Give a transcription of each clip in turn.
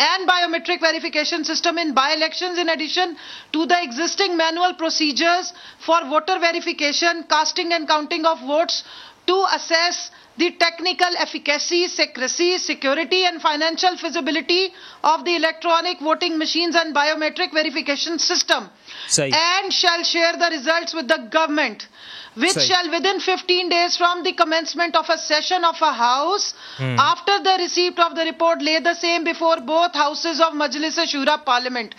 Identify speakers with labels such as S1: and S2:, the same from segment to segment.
S1: and biometric verification system in by-elections in addition to the existing manual procedures for voter verification, casting and counting of votes to assess the technical efficacy, secrecy, security and financial feasibility of the electronic voting machines and biometric verification system.
S2: Sahi.
S1: And shall share the results with the government, which
S2: Sahi.
S1: shall within 15 days from the commencement of a session of a house, after the receipt of the report, lay the same before both houses of Majlis Shura Parliament.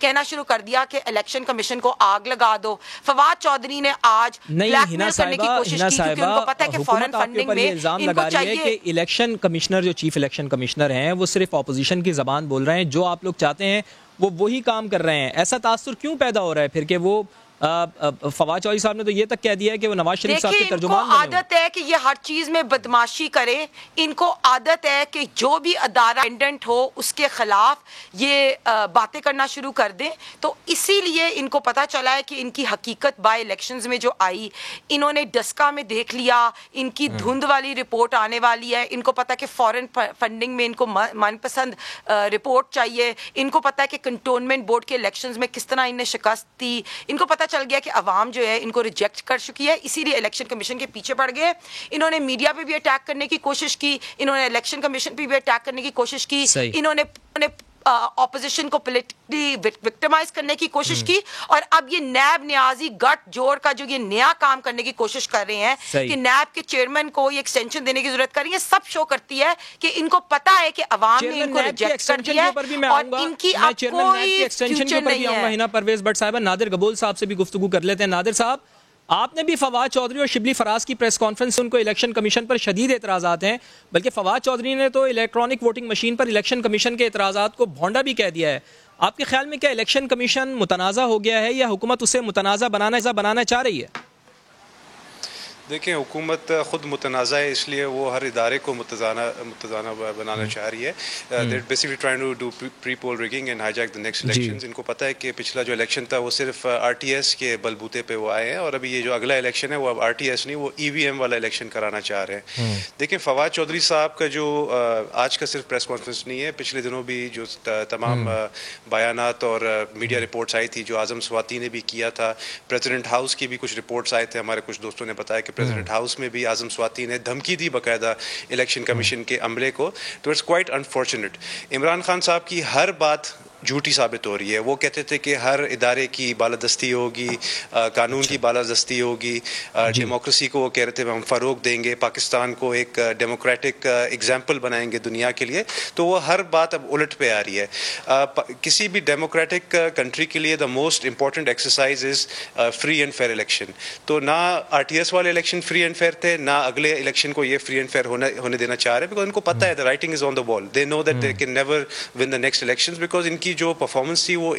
S3: کہنا شروع کر دیا کہ election commission کو آگ لگا دو. فواد چودھری نے آج بلیک میل کرنے کی کوشش کی کیونکہ ان کو پتہ ہے کہ فورن فنڈنگ میں ان کو چاہیے
S2: کہ الیکشن کمشنر جو چیف الیکشن کمشنر ہیں وہ صرف اپوزیشن کی زبان بول رہے ہیں, جو آپ لوگ چاہتے ہیں وہ وہی کام کر رہے ہیں. ایسا تاثر کیوں پیدا ہو رہا ہے پھر کہ وہ فواد چودھری صاحب نے تو یہ تک کہہ دیا ہے کہ وہ نواز شریف صاحب کے ترجمان بنے ہوئے ہیں.
S3: عادت ہے کہ یہ ہر چیز میں بدماشی کرے, ان کو عادت ہے کہ جو بھی ادارہ انڈیپینڈنٹ ہو اس کے خلاف یہ باتیں کرنا شروع کر دیں. تو اسی لیے ان کو پتا چلا ہے کہ ان کی حقیقت بائی الیکشنز میں جو آئی, انہوں نے ڈسکا میں دیکھ لیا, ان کی دھند والی رپورٹ آنے والی ہے. ان کو پتا کہ فورن فنڈنگ میں ان کو من پسند رپورٹ چاہیے. ان کو پتا ہے کہ کنٹونمنٹ بورڈ کے الیکشنز میں کس طرح انہیں شکست دی. ان کو پتا چل گیا کہ عوام جو ہے ان کو ریجیکٹ کر چکی ہے, اسی لیے الیکشن کمیشن کے پیچھے پڑ گئے. انہوں نے میڈیا پہ بھی اٹیک کرنے کی کوشش کی, انہوں نے الیکشن کمیشن پہ بھی اٹیک کرنے کی کوشش کی, انہوں نے اپوزیشن کو پولیٹیکلی وکٹمائز کرنے کی کوشش کی, اور اب یہ نیب نیازی گٹ جوڑ کا جو یہ نیا کام کرنے کی کوشش کر رہے ہیں کہ نیب کے چیئرمین کو یہ ایکسٹینشن دینے کی ضرورت کر رہی ہے. سب شو کرتی ہے کہ ان کو پتا ہے کہ عوام نے ان کو ریجیکٹ کر دیا ہے اور ان کی اب کوئی فیوچر نہیں ہے.
S2: ہنا پرویز بٹ صاحبہ, نادر گبول صاحب سے بھی گفتگو کر لیتے ہیں. نادر صاحب, آپ نے بھی فواد چودھری اور شبلی فراز کی پریس کانفرنس سے ان کو الیکشن کمیشن پر شدید اعتراضات ہیں, بلکہ فواد چودھری نے تو الیکٹرانک ووٹنگ مشین پر الیکشن کمیشن کے اعتراضات کو بھونڈا بھی کہہ دیا ہے. آپ کے خیال میں کیا الیکشن کمیشن متنازع ہو گیا ہے یا حکومت اسے متنازع بنانا چاہ رہی ہے؟
S4: دیکھیں, حکومت خود متنازع ہے, اس لیے وہ ہر ادارے کو متنازع بنانا چاہ رہی ہے. They're basically trying to do pre-poll rigging and hijack the next elections. ان کو پتہ ہے کہ پچھلا جو الیکشن تھا وہ صرف RTS کے بلبوتے پہ وہ آئے ہیں, اور ابھی یہ جو اگلا الیکشن ہے وہ اب RTS نہیں, وہ EVM والا الیکشن کرانا چاہ رہے ہیں. دیکھیں, فواد چودھری صاحب کا جو آج کا صرف پریس کانفرنس نہیں ہے, پچھلے دنوں بھی جو تمام بیانات اور میڈیا رپورٹس آئی تھی جو اعظم سواتی نے بھی کیا تھا, پریزیڈنٹ ہاؤس کی بھی کچھ رپورٹس آئے تھے, ہمارے کچھ دوستوں نے بتایا کہ پریزیڈنٹ ہاؤس میں بھی اعظم سواتی نے دھمکی دی باقاعدہ الیکشن کمیشن کے عملے کو. تو it's quite unfortunate. Imran Khan صاحب کی ہر بات جھوٹی ثابت ہو رہی ہے. وہ کہتے تھے کہ ہر ادارے کی بالادستی ہوگی, قانون کی بالادستی ہوگی, ڈیموکریسی کو وہ کہہ رہے تھے ہم فروغ دیں گے, پاکستان کو ایک ڈیموکریٹک ایگزامپل بنائیں گے دنیا کے لیے. تو وہ ہر بات اب الٹ پہ آ رہی ہے. کسی بھی ڈیموکریٹک کنٹری کے لیے the most important exercise is free and fair election. تو نہ RTS والے الیکشن فری اینڈ فیئر تھے, نہ اگلے الیکشن کو یہ فری اینڈ فیئر ہونے دینا چاہ رہے, بیکاز ان کو پتہ ہے the writing is on the wall. They know that they can never win the next elections, because ان کی جو پرفارمنس تھی وہ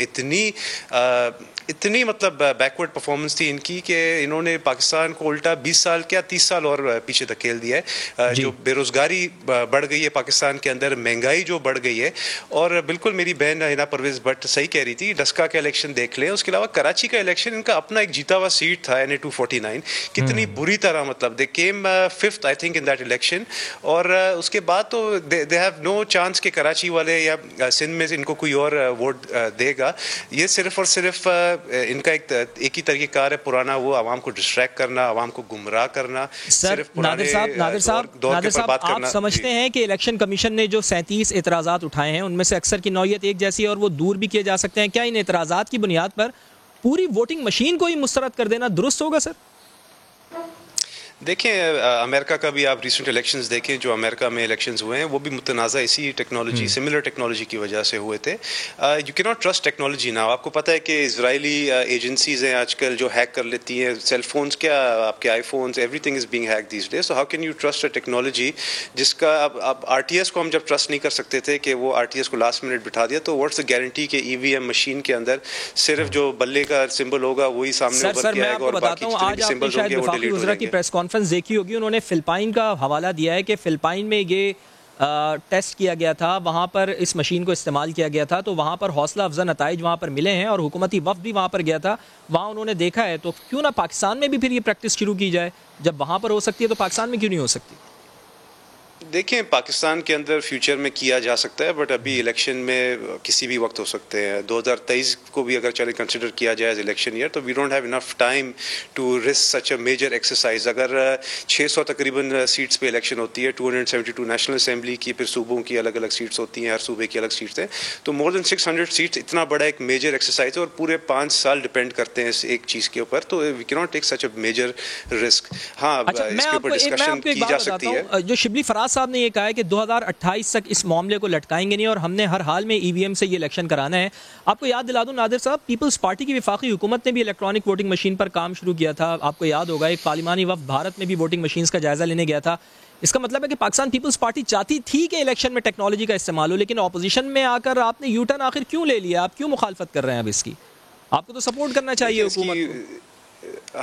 S4: اتنی مطلب بیکورڈ پرفارمنس تھی ان کی کہ انہوں نے پاکستان کو الٹا 20 سال کیا 30 سال اور پیچھے دھکیل دیا ہے. جو بے روزگاری بڑھ گئی ہے پاکستان کے اندر, مہنگائی جو بڑھ گئی ہے, اور بالکل میری بہن ہنا پرویز بٹ صحیح کہہ رہی تھی, ڈسکا کا الیکشن دیکھ لیں, اس کے علاوہ کراچی کا الیکشن ان کا اپنا ایک جیتا ہوا سیٹ تھا NA 249, کتنی بری طرح مطلب they came 5th I think in that election. اور اس کے بعد تو دے ہیو نو چانس کہ کراچی والے یا سندھ میں ان کو کوئی اور ووٹ دے گا. یہ صرف اور صرف ان کا ایک ہی طریقہ کار ہے پرانا, وہ عوام کو ڈسٹریکٹ کرنا, عوام کو گمراہ کرنا. صرف
S2: نادر صاحب آپ سمجھتے ہیں کہ الیکشن کمیشن نے جو 37 اعتراضات اٹھائے ہیں ان میں سے اکثر کی نوعیت ایک جیسی ہے اور وہ دور بھی کیے جا سکتے ہیں, کیا ان اعتراضات کی بنیاد پر پوری ووٹنگ مشین کو ہی مسترد کر دینا درست ہوگا سر؟
S4: دیکھیں, امریکہ کا بھی آپ ریسنٹ الیکشنز دیکھیں, جو امریکہ میں الیکشنز ہوئے ہیں وہ بھی متنازع اسی ٹیکنالوجی سملر ٹیکنالوجی کی وجہ سے ہوئے تھے. یو کی ناٹ ٹرسٹ ٹیکنالوجی نا. آپ کو پتہ ہے کہ اسرائیلی ایجنسیز ہیں آج کل جو ہیک کر لیتی ہیں سیل فونس, کیا آپ کے iPhones, everything is being hack these days. So how can you trust a technology جس کا اب RTS کو ہم جب ٹرسٹ نہیں کر سکتے تھے کہ وہ RTS کو لاسٹ منٹ بٹھا دیا, تو واٹس دا گارنٹی کہ EVM مشین کے اندر صرف جو بلے کا سمبل ہوگا وہی سامنے ابھر کے آئے گا, اور باقی جتنے بھی سمبلز ہوں گے وہ ڈیلیٹ ہو جائیں گے.
S2: پریس کانفرنس دیکھی ہوگی, انہوں نے فلپائن کا حوالہ دیا ہے کہ فلپائن میں یہ ٹیسٹ کیا گیا تھا, وہاں پر اس مشین کو استعمال کیا گیا تھا, تو وہاں پر حوصلہ افزا نتائج وہاں پر ملے ہیں, اور حکومتی وفد بھی وہاں پر گیا تھا, وہاں انہوں نے دیکھا ہے. تو کیوں نہ پاکستان میں بھی پھر یہ پریکٹس شروع کی جائے, جب وہاں پر ہو سکتی ہے تو پاکستان میں کیوں نہیں ہو سکتی؟
S4: دیکھیں, پاکستان کے اندر فیوچر میں کیا جا سکتا ہے, بٹ ابھی الیکشن میں کسی بھی وقت ہو سکتے ہیں. 2023 کو بھی اگر چلے کنسیڈر کیا جائے ایز الیکشن ایئر, تو we don't have enough time to risk such a major exercise. اگر 600 تقریباً سیٹس پہ الیکشن ہوتی ہے, 272 نیشنل اسمبلی کی, پھر صوبوں کی الگ الگ سیٹس ہوتی ہیں, ہر صوبے کی الگ سیٹس ہیں, تو مور دین 600 سیٹس اتنا بڑا ایک میجر ایکسرسائز ہے, اور پورے 5 سال ڈپینڈ کرتے ہیں اس ایک چیز کے اوپر. تو وی کی not take such a major risk. ہاں, اس کے اوپر ڈسکشن کی جا سکتی ہے.
S2: جو شبلی فراز صاحب صاحب نے یہ کہا ہے کہ 2028 تک اس معاملے کو لٹکائیں گے نہیں اور ہم نے ہر حال میں ای وی ایم سے یہ الیکشن کرانا ہے. آپ کو یاد دلا دوں نادر صاحب, پیپلز پارٹی کی وفاقی حکومت نے بھی الیکٹرانک ووٹنگ مشین پر کام شروع کیا تھا. آپ کو یاد ہوگا ایک پارلیمانی وفد بھارت میں بھی ووٹنگ مشینز کا جائزہ لینے گیا تھا. اس کا مطلب ہے کہ پاکستان پیپلز پارٹی چاہتی تھی کہ الیکشن میں ٹیکنالوجی کا استعمال ہو, لیکن اپوزیشن میں آ کر آپ نے یو ٹرن آخر کیوں لے لیا؟ آپ کیوں مخالفت کر رہے ہیں اب اس کی؟ آپ کو تو سپورٹ کرنا چاہیے حکومت کو.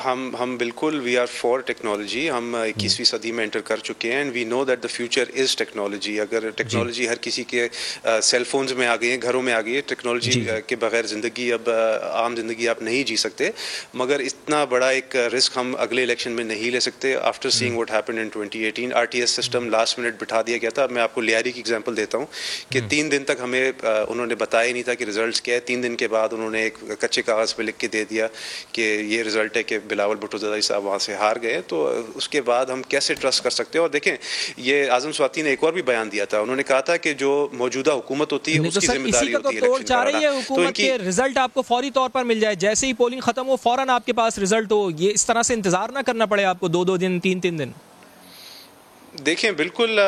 S4: ہم بالکل وی آر فار ٹیکنالوجی. ہم 21ویں صدی میں انٹر کر چکے ہیں and we know that the future is technology. اگر ٹیکنالوجی ہر کسی کے سیل فونز میں آ گئی ہے, گھروں میں آ گئی ہے, ٹیکنالوجی کے بغیر زندگی اب عام زندگی آپ نہیں جی سکتے. مگر اتنا بڑا ایک رسک ہم اگلے الیکشن میں نہیں لے سکتے. After seeing what happen in 2018 RTS system last minute بٹھا دیا گیا تھا. میں آپ کو لیاری کی ایگزامپل دیتا ہوں کہ 3 دن تک ہمیں انہوں نے بتایا ہی نہیں تھا کہ ریزلٹس کیا ہے. 3 دن کے بعد انہوں نے ایک کچے کاغذ پہ لکھ کے دے دیا کہ یہ رزلٹ ہے کہ بلاول بھٹو زدہ صاحب وہاں سے ہار گئے. تو اس کے بعد ہم کیسے ٹرسٹ کر سکتے ہیں؟ اور دیکھیں یہ اعظم سواتی نے ایک اور بھی بیان دیا تھا. انہوں نے کہا تھا کہ جو موجودہ حکومت ہوتی ہے اس کی ذمہ داری ہوتی ہے الیکشن کرانا.
S2: حکومت کے رزلٹ آپ کو فوری طور پر مل جائے, جیسے ہی پولنگ ختم ہو فوراً آپ کے پاس رزلٹ ہو, یہ اس طرح سے انتظار نہ کرنا پڑے آپ کو 2 دن 3 دن.
S4: دیکھیں بالکل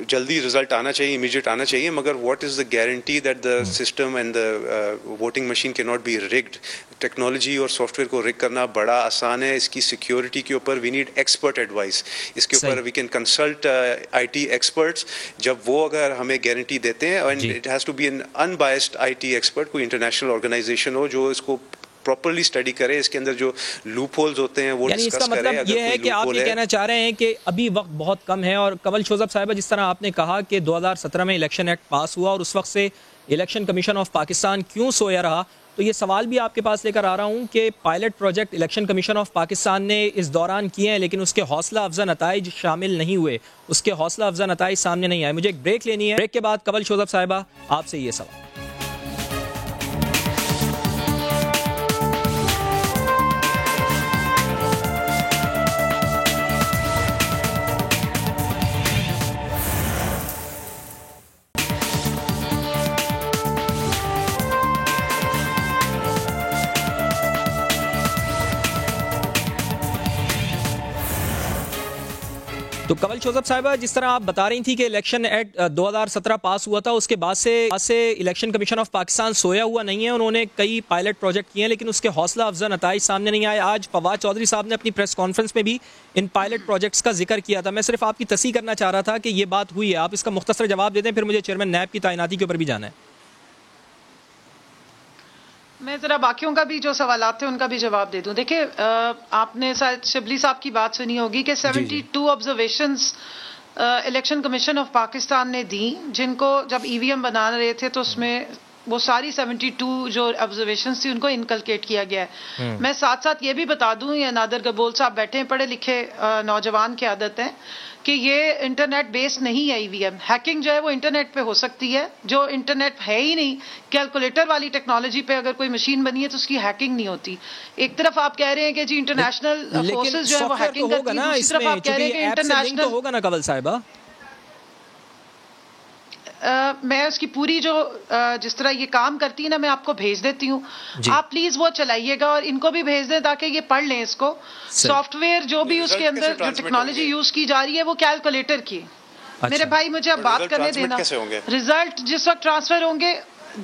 S4: جلدی رزلٹ آنا چاہیے, امیڈیٹ آنا چاہیے, مگر what is the guarantee that the system and the voting machine کی ناٹ بی رگڈ. ٹیکنالوجی اور سافٹ ویئر کو رگ کرنا بڑا آسان ہے. اس کی سیکیورٹی کے اوپر وی نیڈ ایکسپرٹ ایڈوائس. اس کے اوپر we can consult IT experts. جب وہ اگر ہمیں گارنٹی دیتے ہیں, and it has to be an unbiased IT expert, کوئی انٹرنیشنل آرگنائزیشن ہو جو اس کو پراپرلی اسٹڈی کرے, اس کے اندر جو لوپ ہولز ہوتے ہیں وہ ڈسکس کرے.
S2: اس کا مطلب یہ ہے کہ آپ یہ کہنا چاہ رہے ہیں کہ ابھی وقت بہت کم ہے. اور کنول شوذب صاحبہ, جس طرح آپ نے کہا کہ 2017 میں الیکشن ایکٹ پاس ہوا اور اس وقت سے الیکشن کمیشن آف پاکستان کیوں سویا رہا, تو یہ سوال بھی آپ کے پاس لے کر آ رہا ہوں کہ pilot project election commission of Pakistan نے اس دوران کیے ہیں, لیکن اس کے حوصلہ افزا نتائج شامل نہیں ہوئے, اس کے حوصلہ افزا نتائج سامنے نہیں آئے. مجھے ایک بریک لینی ہے, بریک کے بعد کنول شوذب صاحبہ آپ سے یہ سوال. تو کنول شوذب صاحبہ, جس طرح آپ بتا رہی تھی کہ الیکشن ایکٹ 2017 پاس ہوا تھا, اس کے بعد سے الیکشن کمیشن آف پاکستان سویا ہوا نہیں ہے. انہوں نے کئی پائلٹ پروجیکٹ کیے ہیں لیکن اس کے حوصلہ افزا نتائج سامنے نہیں آئے. آج فواد چودھری صاحب نے اپنی پریس کانفرنس میں بھی ان پائلٹ پروجیکٹس کا ذکر کیا تھا. میں صرف آپ کی تصحیح کرنا چاہ رہا تھا کہ یہ بات ہوئی ہے. آپ اس کا مختصر جواب دے دیں, پھر مجھے چیئرمین نیب کی تعیناتی کے اوپر بھی جانا ہے.
S1: میں ذرا باقیوں کا بھی جو سوالات تھے ان کا بھی جواب دے دوں. دیکھیں, آپ نے شبلی صاحب کی بات سنی ہوگی کہ 72 observations election commission of Pakistan نے دی, جن کو جب EVM بنا رہے تھے تو اس میں وہ ساری 72 جو آبزرویشنز تھی ان کو انکلکیٹ کیا گیا ہے. میں ساتھ ساتھ یہ بھی بتا دوں, یہ نادر گبول صاحب بیٹھے ہیں, پڑھے لکھے نوجوان کی عادت ہے کہ یہ انٹرنیٹ بیس نہیں ہے. EVM ہیکنگ جو ہے وہ انٹرنیٹ پہ ہو سکتی ہے, جو انٹرنیٹ ہے ہی نہیں. کیلکولیٹر والی ٹیکنالوجی پہ اگر کوئی مشین بنی ہے تو اس کی ہیکنگ نہیں ہوتی. ایک طرف آپ کہہ رہے ہیں کہ جی انٹرنیشنل فورسز جو ہے وہ ہیکنگ کرتی ہیں, دوسری طرف آپ کہہ رہے ہیں کہ انٹرنیشنل
S2: ہوگا نا کنول صاحبہ.
S1: میں اس کی پوری جو جس طرح یہ کام کرتی ہے نا, میں آپ کو بھیج دیتی ہوں. آپ پلیز وہ چلائیے گا اور ان کو بھی بھیج دیں تاکہ یہ پڑھ لیں اس کو. سافٹ ویئر جو بھی اس کے اندر جو ٹیکنالوجی یوز کی جا رہی ہے وہ کیلکولیٹر کی. میرے بھائی مجھے اب بات کرنے دینا. ریزلٹ جس وقت ٹرانسفر ہوں گے,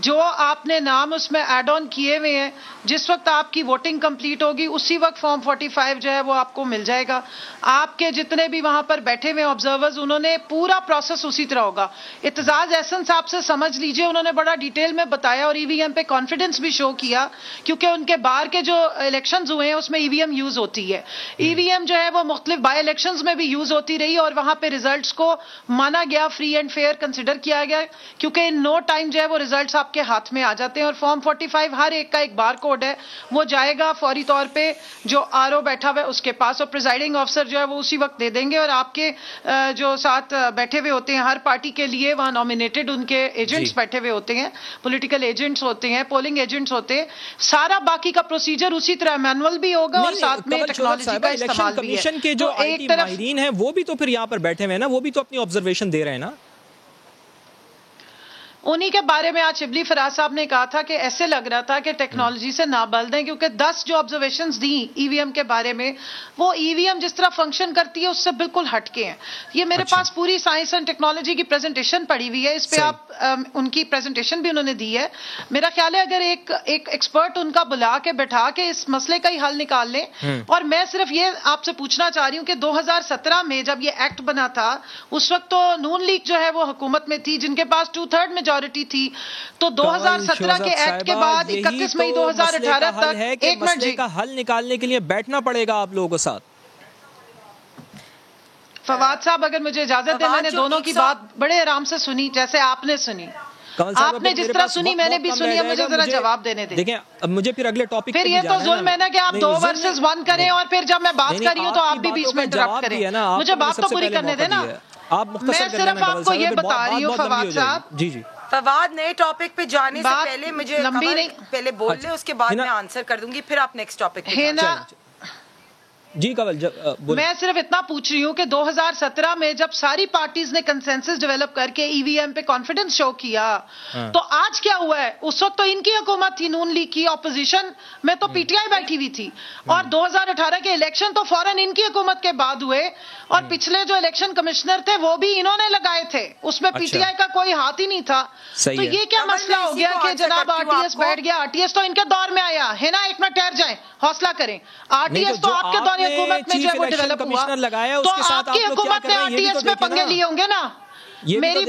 S1: جو آپ نے نام اس میں ایڈ آن کیے ہوئے ہیں, جس وقت آپ کی ووٹنگ کمپلیٹ ہوگی اسی وقت فارم 45 جو ہے وہ آپ کو مل جائے گا. آپ کے جتنے بھی وہاں پر بیٹھے ہوئے آبزرورز, انہوں نے پورا پروسیس اسی طرح ہوگا. اعتزاز احسن صاحب سے سمجھ لیجئے, انہوں نے بڑا ڈیٹیل میں بتایا اور EVM پہ کانفیڈنس بھی شو کیا, کیونکہ ان کے باہر کے جو الیکشنز ہوئے ہیں اس میں EVM یوز ہوتی ہے. EVM جو ہے وہ مختلف بائی الیکشنز میں بھی یوز ہوتی رہی اور وہاں پہ ریزلٹس کو مانا گیا, فری اینڈ فیئر کنسیڈر کیا گیا, کیونکہ ان نو ٹائم جو ہے وہ ریزلٹس آپ کے ہاتھ میں آ جاتے ہیں. اور فارم 45 ہر ایک کا ایک بار کوڈ ہے, وہ جائے گا فوری طور پہ جو RO بیٹھا ہوا ہے اس کے پاس, اور پریزائڈنگ آفیسر جو ہے وہ اسی وقت دے دیں گے. اور آپ کے جو ساتھ بیٹھے ہوئے ہوتے ہیں ہر پارٹی کے لیے وہاں نامینیٹڈ ان کے ایجنٹس بیٹھے ہوئے ہوتے ہیں, پولیٹیکل ایجنٹس ہوتے ہیں, پولنگ ایجنٹس ہوتے ہیں. سارا باقی کا پروسیجر اسی طرح مینول بھی ہوگا اور ساتھ میں ٹیکنالوجی کا استعمال بھی ہے.
S2: کمیشن کے جو IT ماہرین ہیں وہ بھی تو پھر یہاں پر بیٹھے ہوئے ہیں نا, وہ بھی تو اپنی آبزرویشن دے رہے ہیں نا.
S1: انہی کے بارے میں آج شبلی فراز صاحب نے کہا تھا کہ ایسے لگ رہا تھا کہ ٹیکنالوجی سے نابلد ہیں، کیونکہ 10 جو آبزرویشنز دی ای وی ایم کے بارے میں، وہ ای وی ایم جس طرح فنکشن کرتی ہے اس سے بالکل ہٹ کے ہیں. یہ میرے پاس پوری سائنس اینڈ ٹیکنالوجی کی پریزنٹیشن پڑی ہوئی ہے، اس پہ آپ ان کی پریزنٹیشن بھی انہوں نے دی ہے. میرا خیال ہے اگر ایک ایکسپرٹ ان کا بلا کے بٹھا کے اس مسئلے کا ہی حل نکال لیں. اور میں صرف یہ آپ سے پوچھنا چاہ رہی ہوں کہ 2017 میں جب یہ ایکٹ بنا تھا اس وقت تو نون لیگ جو ہے وہ حکومت میں تھی، جن کے پاس 2/3 میجورٹی تھی. تو 2017 کے ایکٹ کے بعد 31 مئی 2018 تک ایک منٹ
S2: کا حل نکالنے کے لیے بیٹھنا پڑے گا آپ لوگوں کے ساتھ.
S1: فواد صاحب اگر مجھے اجازت ہے، میں نے دونوں کی بات بڑے آرام سے سنی جیسے آپ نے سنی. آپ نے جس طرح سنی میں نے بھی سنی ہے، مجھے ذرا جواب دینے دیں.
S2: دیکھیں اب مجھے پھر اگلے ٹاپک
S1: پھر یہ تو ظلم ہے نا کہ آپ 2 ورسز 1 کریں اور پھر جب میں بات کر رہی ہوں تو آپ بھی بیچ میں انٹرپٹ کریں. مجھے بات تو پوری کرنے دیں نا. میں صرف آپ کو یہ بتا رہی ہوں فواد صاحب.
S2: جی جی
S3: فواد، نئے ٹاپک پہ جانے سے پہلے مجھے پہلے بول لیں، اس کے بعد میں آنسر کر دوں گی، پھر آپ نیکسٹ ٹاپک پہ
S1: نا.
S2: جی قبل
S1: میں صرف اتنا پوچھ رہی ہوں کہ 2017 میں جب ساری پارٹیز نے کنسنسس ڈیولپ کر کے ای وی ایم پہ کانفیڈنس شو کیا تو آج کیا ہوا ہے؟ اس وقت تو ان کی حکومت تھی، نون لیگ کی، اپوزیشن میں تو پی ٹی آئی بیٹھی ہوئی تھی. اور 2018 کے الیکشن تو فوراً ان کی حکومت کے بعد ہوئے، اور پچھلے جو الیکشن کمشنر تھے وہ بھی انہوں نے لگائے تھے، اس میں پی ٹی آئی کا کوئی ہاتھ ہی نہیں تھا. تو یہ کیا مسئلہ ہو گیا کہ جناب آر ٹی ایس بیٹھ گیا؟ آر ٹی ایس تو ان کے دور میں آیا ہے نا. ایک منٹ ٹھہر جائیں، حوصلہ کریں. آر ٹی ایس تو آپ کے دور حکومت میں جو ہے وہ ڈیولپ ہوا، تو آپ کی حکومت نے آر ٹی ایس میں پنگے لیے ہوں گے نا. میری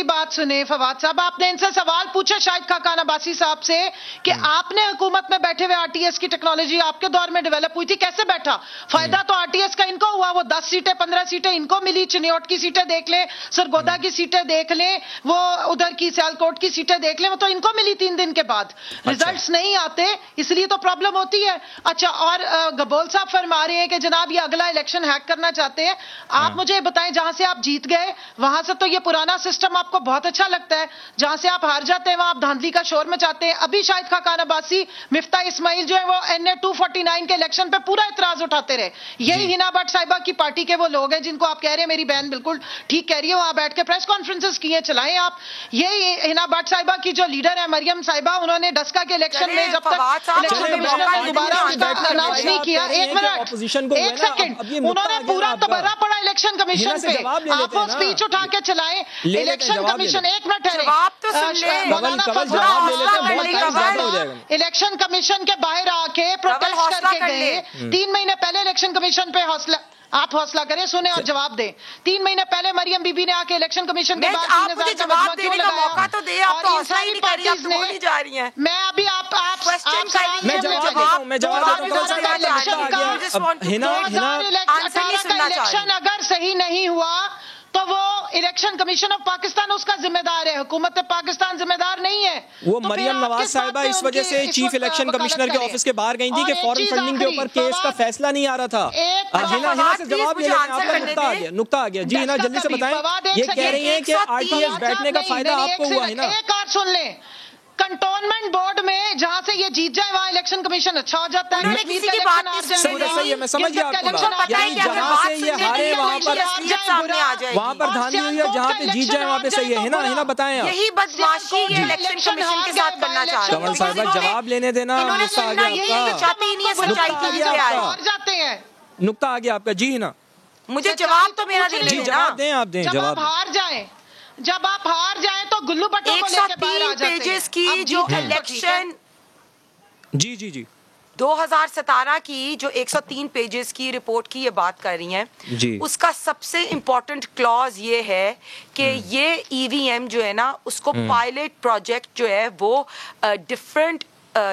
S1: بات سنیں فواد صاحب، آپ نے ان سے سوال پوچھے شاہد خاقان عباسی صاحب سے کہ آپ نے حکومت میں بیٹھے ہوئے آر ٹی ایس کی ٹیکنالوجی آپ کے دور میں ڈیولپ ہوئی تھی، کیسے بیٹھا؟ فائدہ تو آر ٹی ایس کا ان کو ہوا، وہ 10 سیٹیں 15 سیٹیں ان کو ملی. چنیوٹ کی سیٹیں دیکھ لیں، سرگودا کی سیٹیں دیکھ لیں، وہ ادھر کی سیالکوٹ کی سیٹیں دیکھ لیں، وہ تو ان کو ملی 3 دن کے بعد. ریزلٹس نہیں آتے، اس لیے تو پرابلم ہوتی ہے. اچھا، اور گبول صاحب فرما رہے ہیں کہ جناب یہ اگلا الیکشن ہیک کرنا چاہتے ہیں. آپ مجھے بتائیں، جہاں سے آپ جیت گئے وہاں سے تو یہ پرانا سسٹم آپ کو بہت اچھا لگتا ہے، جہاں سے آپ ہار جاتے ہیں وہاں آپ دھاندلی کا شور مچاتے ہیں. ابھی شاہد خاقان عباسی، مفتاح اسماعیل جو ہے وہ NA 249 کے الیکشن پہ پورا اعتراض اٹھاتے رہے. یہی ہنا بٹ صاحبہ کی پارٹی کے وہ لوگ ہیں جن کو آپ کہہ رہے ہیں، میری بہن بالکل ٹھیک کہہ رہی ہے، وہاں بیٹھ کے پریس کانفرنسز کیے، چلائیں آپ. یہی ہنا بٹ صاحبہ کی جو لیڈر ہے مریم صاحبہ، انہوں نے ڈسکا کے الیکشن میں جب تک الیکشن کمشنر نے دوبارہ اس کا اناؤنس نہیں کیا، ایک منٹ ایک سیکنڈ، انہوں نے پورا تبرہ پڑا الیکشن کمیشن پہ. آپ وہ اسپیچ اٹھا کے چلائیں. الیکشن کمیشن، ایک منٹ ٹھہرے، الیکشن کمیشن کے باہر آ کے پروٹیسٹ کر کے گئے. 3 مہینے پہلے الیکشن کمیشن پہ آپ حوصلہ کریں، سنیں اور جواب دیں. 3 مہینے پہلے مریم بی بی نے آ کے الیکشن کمیشن کے بعد
S3: آپ مجھے جواب دینے کا موقع تو دے. آپ تو حوصلہ ہی نہیں کر رہی، آپ تو بول ہی جا رہی ہیں.
S1: میں ابھی آپ الیکشن اگر صحیح نہیں ہوا تو وہ الیکشن کمیشن آف پاکستان اس کا ذمہ دار ہے، حکومت پاکستان ذمہ دار نہیں ہے.
S2: وہ مریم نواز صاحبہ اس وجہ سے چیف الیکشن کمشنر کے آفس کے باہر گئی تھی کہ فورن فنڈنگ کے اوپر کیس کا فیصلہ نہیں آ رہا تھا. ہنا سے جواب لے لیتے ہیں، نقطہ آ گیا. جی ہنا جلدی سے بتائیں. یہ کہہ رہی ہیں کہ آر ٹی ایس بیٹھنے کا فائدہ آپ کو ہوا ہے نا.
S1: ایک اور سن لیں، کنٹونمنٹ بورڈ میں جہاں سے یہ جیت جائے وہاں الیکشن کمیشن اچھا ہو جاتا ہے.
S2: صحیح ہے، میں سمجھ گیا آپ کو. یعنی جہاں سے یہ ہارے وہاں پر دھاندلی ہوئی ہے، جہاں پہ جیت جائے وہاں پہ صحیح ہے. ہنا بتائیں آپ.
S3: یہی بدماشی یہ الیکشن کمیشن کے ساتھ کرنا چاہ رہے ہیں.
S2: کمل صاحبہ جواب لینے دینا. نقطہ آ گیا آپ کا. جی ہنا
S3: مجھے جواب تو میرا دے
S2: جی جواب دیں، آپ دیں جواب.
S1: جب آپ ہار جائیں تو گلو بٹوں کو لے کے باہر آ جاتے ہیں.
S3: 103 پیجز کی جو الیکشن
S2: جی
S3: 2017 کی جو 103 پیجز کی رپورٹ کی یہ بات کر رہی ہیں، اس کا سب سے امپورٹنٹ کلاز یہ ہے کہ یہ ای وی ایم جو ہے نا، اس کو پائلٹ پروجیکٹ جو ہے وہ ڈفرینٹ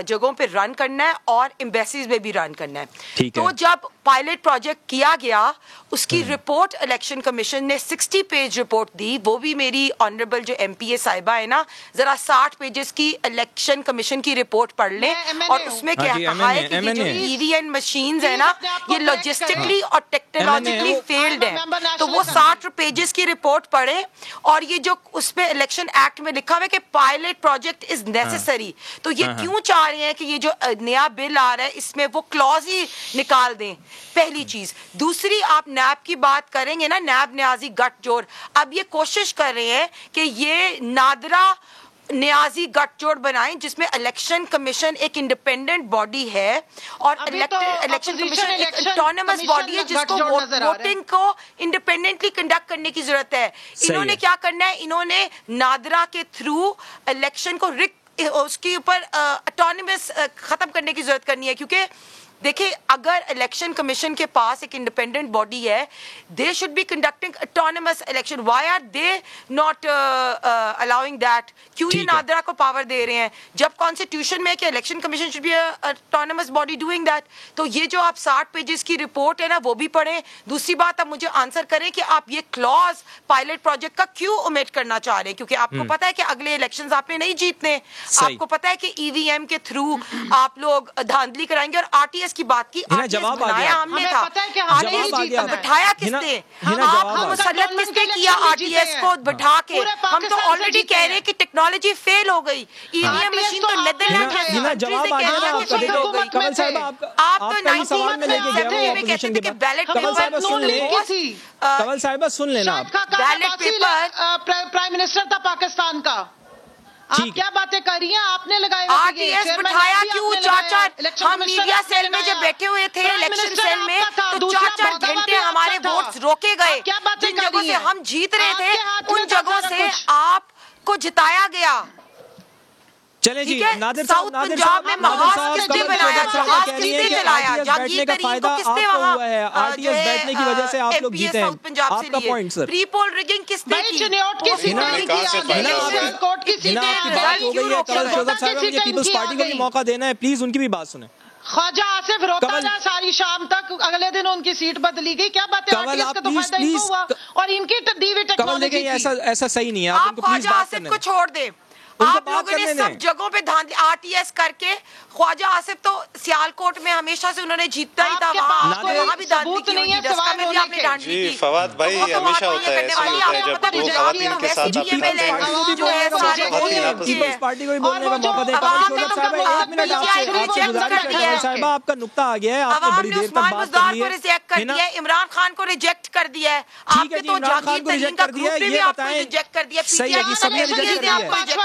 S3: جگہوں پہ رن کرنا ہے اور ایمبیسیز میں بھی رن کرنا ہے. تو جب پائلٹ پروجیکٹ کیا گیا، اس کی رپورٹ الیکشن کمیشن نے 60 پیج رپورٹ دی. وہ بھی میری آنریبل جو ایم پی اے صاحبہ ہے نا، ذرا 60 پیجز کی الیکشن کمیشن کی رپورٹ پڑھ لیں، اور اس میں کہا ہے کہ یہ جو ای وی ایم مشینز ہیں نا، یہ لاجسٹکلی اور ٹیکنالوجیکلی فیلڈ ہیں. تو وہ 60 پیجز کی رپورٹ پڑھیں، اور یہ جو اس پہ الیکشن ایکٹ میں لکھا ہوا ہے کہ پائلٹ پروجیکٹ از نیسسری. تو یہ کیوں چاہ رہے ہیں کہ یہ جو نیا بل آ رہا ہے اس میں وہ کلوز ہی نکال دیں, پہلی چیز. دوسری, آپ نیب کی بات کریں گے نا, نیب نیازی گٹھ جوڑ, اب یہ کوشش کر رہے ہیں کہ یہ نادرا نیازی گٹھ جوڑ بنائیں جس میں الیکشن کمیشن ایک انڈیپینڈنٹ باڈی ہے اور الیکشن کمیشن ایک آٹونومس باڈی ہے جس کو ووٹنگ کو انڈیپینڈنٹلی کنڈکٹ کرنے کی ضرورت ہے. انہوں نے کیا کرنا ہے, انہوں نے نادرا کے تھرو الیکشن کو اس کے اوپر آٹونومس ختم کرنے کی ضرورت کرنی ہے, کیونکہ دیکھیں اگر الیکشن کمیشن کے پاس ایک انڈیپینڈنٹ باڈی ہے, they should be conducting autonomous election. Why are they not allowing that? کیوں یہ نادرا کو پاور دے رہے ہیں جب کانسٹیٹیوشن میں کہ election commission should be autonomous body doing that? تو یہ جو آپ 60 پیجز کی رپورٹ ہے نا وہ بھی پڑھیں. دوسری بات, آپ مجھے آنسر کریں کہ آپ یہ کلوز پائلٹ پروجیکٹ کا کیوں اومٹ کرنا چاہ رہے ہیں, کیونکہ آپ کو پتا ہے کہ اگلے الیکشنز آپ نے نہیں جیتنے, آپ کو پتا ہے کہ ای وی ایم کے تھرو آپ لوگ دھاندلی کرائیں گے. اور آر ٹی ایس کی بات کی,
S2: جواب آ گیا,
S3: ہم نے تھا بٹھایا کس نے, آپ مسلط کس نے کیا آر ٹی ایس کو بٹھا کے؟ ہم تو آلریڈی کہہ رہے ہیں کہ ٹیکنالوجی فیل ہو گئی, ای وی ایم مشین تو نیدرلینڈ
S2: جواب آ گیا کمل صاحب,
S3: آپ تو 1970 میں کہتے تھے کہ بیلٹ
S2: کمل صاحبہ سن لینا,
S3: بیلٹ پیپر
S1: پرائم منسٹر تھا پاکستان کا, آپ کیا باتیں کر رہی ہیں؟ آپ نے لگائے
S3: آر ٹی ایس بٹھایا کیوں؟ 4 ہم میڈیا سیل میں جب بیٹھے ہوئے تھے الیکشن سیل میں تو 4 گھنٹے ہمارے ووٹس روکے گئے. جن جگہوں سے ہم جیت رہے تھے ان جگہوں سے آپ کو جتایا گیا.
S2: چلیں جی, نادر
S3: ساؤتھ پنجاب میں محاذ کس نے بنایا, جہاز کس نے چلایا, جہانگیر ترین کو کس نے وہاں
S2: بیٹھنے کی وجہ سے آپ لوگ جیتے ہیں. آپ کا پوائنٹ سر,
S3: پری پول ریگنگ کس نے کی؟
S2: پیپلز پارٹی کو بھی موقع دینا ہے, پلیز ان کی بھی بات سنیں.
S1: خواجہ آصف روتا رہا ساری شام تک, اگلے دن ان کی سیٹ بدلی گئی. کیا بات ہے, آر ٹی ایس کا تو فائدہ ان کو ہوا اور ان کی دی ہوئی ٹیکنالوجی تھی.
S2: ایسا صحیح نہیں ہے,
S3: آپ خواجہ آصف کو چھوڑ دیں. آپ لوگوں نے سب جگہوں پہ آر ٹی ایس کر کے, خواجہ آصف تو سیالکوٹ میں ہمیشہ سے انہوں نے جیتنا ہی تھا, وہاں بھی دھاندلی کی ہوئی, ڈسکا میں بھی آپ نے دھاندلی کی.
S4: فواد بھائی ہمیشہ ہوتا ہے, ایسا ہوتا ہے جب دو خواتین کے ساتھ آپ
S3: جو ہے سارے
S2: پیپلز پارٹی کو بھی بولنے کا موقع دیں. صاحبہ آپ کا نقطہ آ گیا ہے, آپ نے بڑی دیر تک بات کر لی ہے.
S3: ریجیکٹ کر دیا ہے, عمران خان کو ریجیکٹ کر دیا ہے, آپ کے تو جہانگیر ترین کا گروپ نے بھی آپ کو ریجیکٹ کر دیا.
S2: صحیح ہے جی, سب نے ریجیکٹ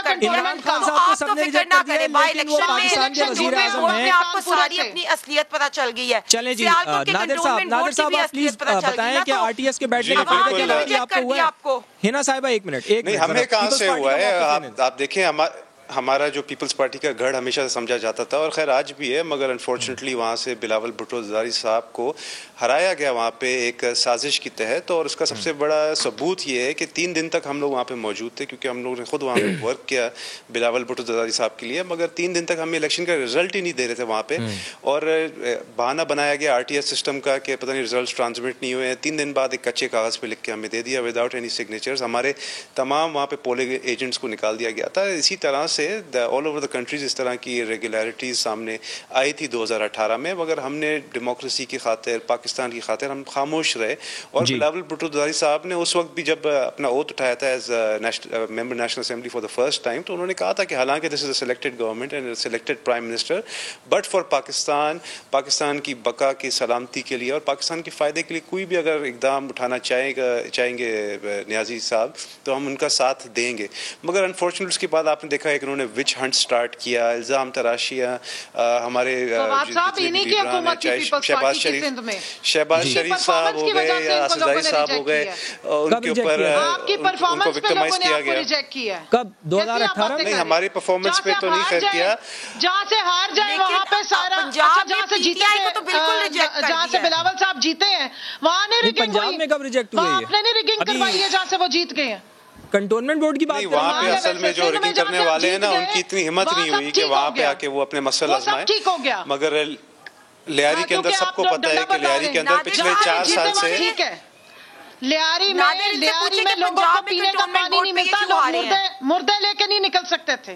S2: کر دیا. عمران خان صاحب کو سب نے ریجیکٹ کر دیا, لیکن وہ پاکستان کے وزیر اعظم ہیں.
S3: آپ کو ساری اپنی اصلیت پتہ چل گئی ہے.
S2: چلیں جی, نادر صاحب آپ پلیز بتائیں کہ آر ٹی ایس کے بیٹھنے کے فائدے کیا لگتی ہے آپ کو؟ ہنا صاحبہ ایک منٹ.
S4: نہیں, ہمیں کہاں سے ہوا ہے, آپ دیکھیں ہمارا جو پیپلز پارٹی کا گڑھ ہمیشہ سے سمجھا جاتا تھا اور خیر آج بھی ہے, مگر انفارچونیٹلی وہاں سے بلاول بھٹو زرداری صاحب کو ہرایا گیا وہاں پہ ایک سازش کے تحت. اور اس کا سب سے بڑا ثبوت یہ ہے کہ 3 دن تک ہم لوگ وہاں پہ موجود تھے, کیونکہ ہم لوگوں نے خود وہاں پہ ورک کیا بلاول بھٹو زرداری صاحب کے لیے, مگر 3 دن تک ہمیں الیکشن کا رزلٹ ہی نہیں دے رہے تھے وہاں پہ. اور بہانہ بنایا گیا آر ٹی ایس سسٹم کا کہ پتہ نہیں ریزلٹس ٹرانسمٹ نہیں ہوئے ہیں. 3 دن بعد ایک کچے کاغذ پہ لکھ کے ہمیں دے دیا وداؤٹ اینی سگنیچرز. ہمارے تمام وہاں پہ پولنگ ایجنٹس کو نکال دیا گیا تھا. اسی طرح سے آل اوور دا کنٹریز اس طرح کی ریگولیرٹیز سامنے آئی تھی 2018 میں, مگر ہم نے ڈیموکریسی کی خاطر, پاکستان کی خاطر ہم خاموش رہے. اور بلاول بھٹو زرداری صاحب نے اس وقت بھی جب اپنا اوتھ اٹھایا تھا as member national assembly for the first time, تو انہوں نے کہا تھا کہ حالانکہ this is a selected government and selected prime minister, but for Pakistan کی بقا کی سلامتی کے لیے اور پاکستان کے فائدے کے لیے کوئی بھی اگر اقدام اٹھانا چاہیں گے نیازی صاحب تو ہم ان کا ساتھ دیں گے. مگر انفارچونیٹلی اس کے بعد آپ نے دیکھا ہے کہ انہوں نے وچ ہنٹ سٹارٹ کیا, الزام تراشیاں ہمارے شہباز شریف صاحب ہو گئے یا اسدائی صاحب ہو گئے, ان کے اوپر ان کو وکٹمائز کیا گیا.
S2: کب 2018
S4: نہیں, ہماری پرفارمنس پہ تو نہیں خیر کیا.
S1: جہاں سے ہار جائے وہاں پہ سارا, جہاں سے جیتے ہیں, جہاں سے بلاول صاحب جیتے ہیں وہاں نے ریگنگ
S2: پنجاب میں کب ریجیکٹ ہوئی ہے,
S1: آپ نے نہیں ریگنگ کروائی ہے جہاں سے وہ جیت گئے ہیں.
S2: کنٹونمنٹ بورڈ کی بات
S4: وہاں پہ اصل میں جو ریگنگ کرنے والے ہیں نا, ان کی اتنی ہمت نہیں ہوئی کہ وہاں پہ آ کے وہ اپنے مسئلہ آزمائیں. مگر لیاری کے اندر سب کو پتا ہے کہ لیاری کے اندر پچھلے 4 سال سے
S1: لیاری میں لوگوں کو پینے کا پانی نہیں ملتا, لوگ مردے لے کے نہیں نکل سکتے تھے.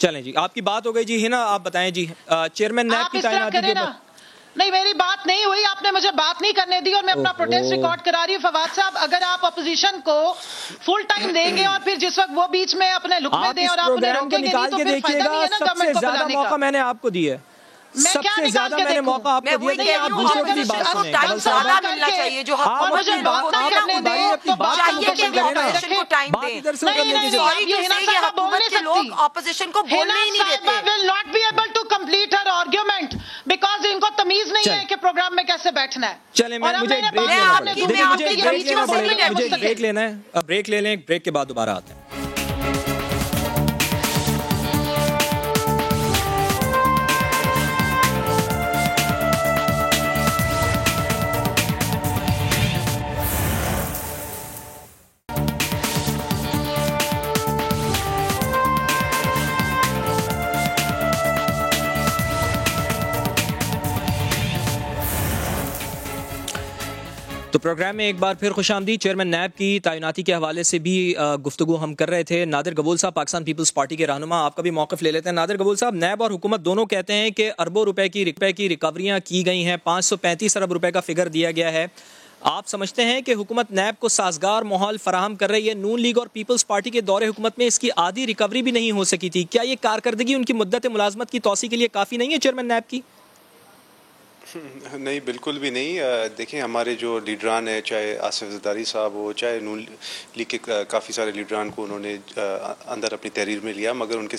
S2: چلیں جی آپ کی بات ہو گئی جی ہے نا, آپ بتائیں جی چیئرمین نیب کی تعیناتی کے اوپر.
S1: نہیں میری بات نہیں ہوئی, آپ نے مجھے بات نہیں کرنے دی اور میں اپنا پروٹیسٹ ریکارڈ کرا رہی ہوں. فواد صاحب اگر آپ اپوزیشن کو فل ٹائم دیں گے اور پھر جس وقت وہ بیچ میں اپنے لقمے دیں اور آپ انہیں روکیں گے نہیں تو پھر فائدہ نہیں ہے نا گورنمنٹ کو بلانے کا.
S2: موقع میں نے آپ کو دیا ہے, سب سے زیادہ میں نے موقع آپ کو دیا کہ آپ دوسروں کی بات سنیں.
S3: ٹائم زیادہ ملنا چاہیے جو
S1: اور مجھے بات نہ کرنے دیں تو
S3: چاہیے کہ وہ اپوزیشن کو ٹائم دیں. سوری ٹو سے یہ حکومت کے لوگ اپوزیشن کو بولنے ہی نہیں دیتے.
S1: will not be able to complete her argument because ان کو تمیز نہیں ہے کہ پروگرام میں کیسے بیٹھنا ہے.
S2: چلیں مجھے بریک لینا ہے, بریک لے لیں, بریک کے بعد دوبارہ آتے ہیں. تو پروگرام میں ایک بار پھر خوش آمدید. چیئرمین نیب کی تعیناتی کے حوالے سے بھی گفتگو ہم کر رہے تھے. نادر گبول صاحب پاکستان پیپلز پارٹی کے رہنما, آپ کا بھی موقف لے لیتے ہیں. نادر گبول صاحب, نیب اور حکومت دونوں کہتے ہیں کہ اربوں روپے کی ریکوریاں کی گئی ہیں, 535 ارب روپے کا فگر دیا گیا ہے. آپ سمجھتے ہیں کہ حکومت نیب کو سازگار ماحول فراہم کر رہی ہے؟ نون لیگ اور پیپلز پارٹی کے دور حکومت میں اس کی آدھی ریکوری بھی نہیں ہو سکی تھی. کیا یہ کارکردگی ان کی مدت ملازمت کی توسیع کے لیے کافی نہیں ہے چیئرمین نیب کی؟
S4: نہیں بالکل بھی نہیں. دیکھیں ہمارے جو لیڈران ہیں, چاہے آصف زرداری صاحب ہو, چاہے نون لیگ کے کافی سارے لیڈران کو انہوں نے اندر اپنی تحریر میں لیا مگر ان کے